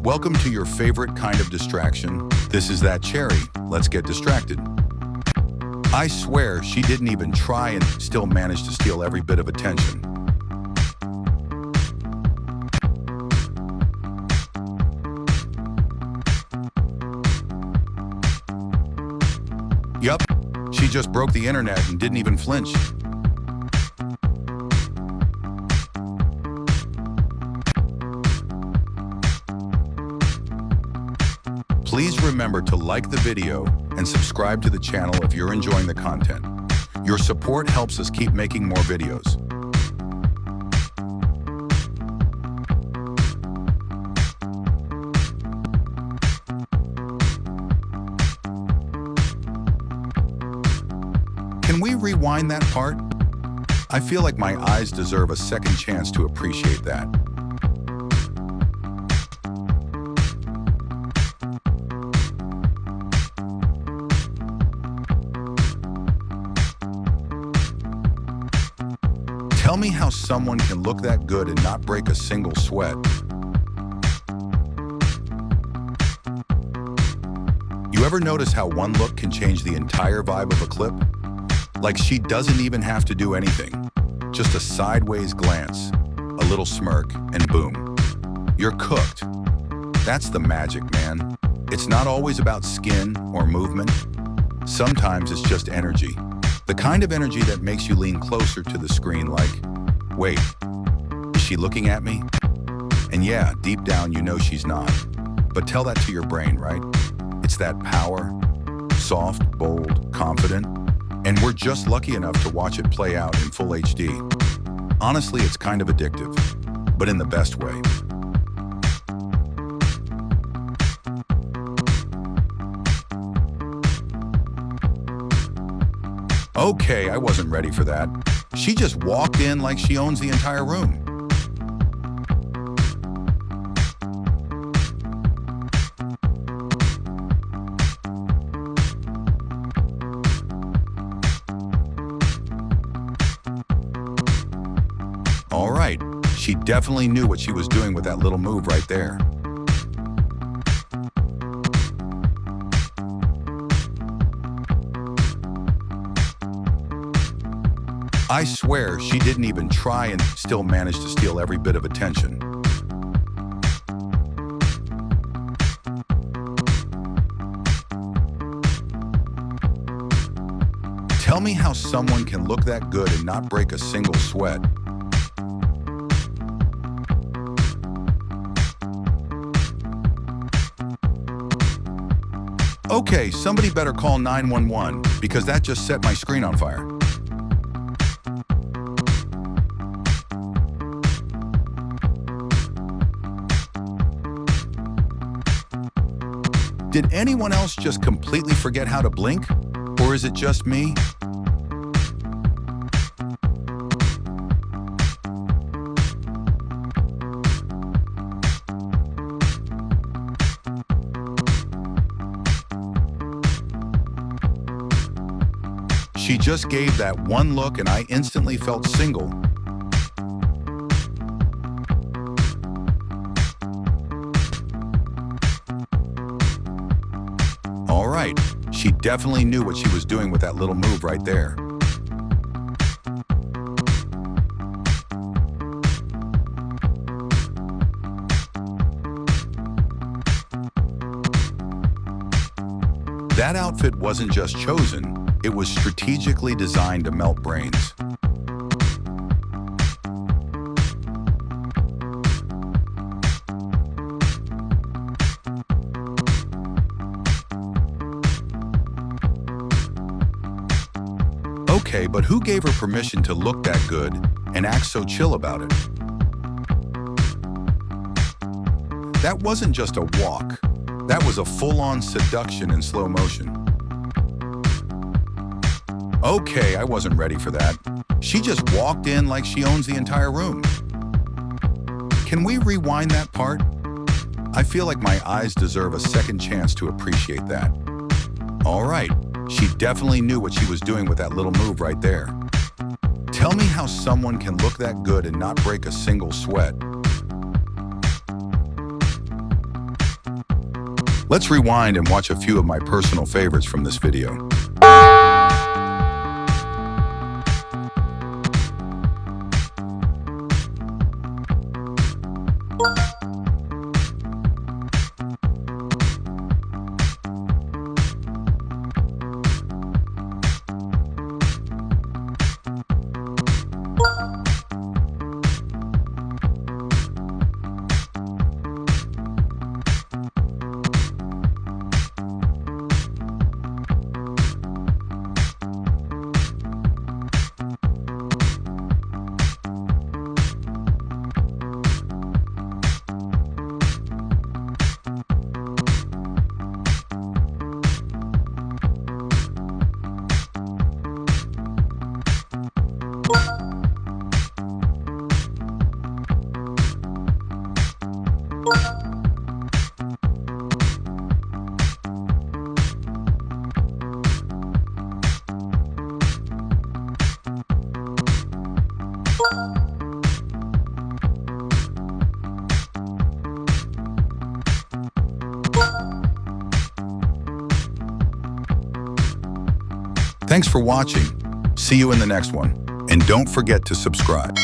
Welcome to your favorite kind of distraction. This is that cherry. Let's get distracted. I swear she didn't even try and still managed to steal every bit of attention. Yup, she just broke the internet and didn't even flinch. Please remember to like the video and subscribe to the channel if you're enjoying the content. Your support helps us keep making more videos. Can we rewind that part? I feel like my eyes deserve a second chance to appreciate that. Tell me how someone can look that good and not break a single sweat. You ever notice how one look can change the entire vibe of a clip? Like she doesn't even have to do anything. Just a sideways glance, a little smirk, and boom. You're cooked. That's the magic, man. It's not always about skin or movement. Sometimes it's just energy. The kind of energy that makes you lean closer to the screen like, wait, is she looking at me? And yeah, deep down you know she's not. But tell that to your brain, right? It's that power, soft, bold, confident, and we're just lucky enough to watch it play out in full HD. Honestly, it's kind of addictive, but in the best way. Okay, I wasn't ready for that. She just walked in like she owns the entire room. All right, she definitely knew what she was doing with that little move right there. I swear she didn't even try and still managed to steal every bit of attention. Tell me how someone can look that good and not break a single sweat. Okay, somebody better call 911 because that just set my screen on fire. Did anyone else just completely forget how to blink? Or is it just me? She just gave that one look and I instantly felt single. All right, she definitely knew what she was doing with that little move right there. That outfit wasn't just chosen, it was strategically designed to melt brains. Okay, but who gave her permission to look that good and act so chill about it? That wasn't just a walk. That was a full-on seduction in slow motion. Okay, I wasn't ready for that. She just walked in like she owns the entire room. Can we rewind that part? I feel like my eyes deserve a second chance to appreciate that. All right, she definitely knew what she was doing with that little move right there. Tell me how someone can look that good and not break a single sweat. Let's rewind and watch a few of my personal favorites from this video. Thanks for watching. See you in the next one. And don't forget to subscribe.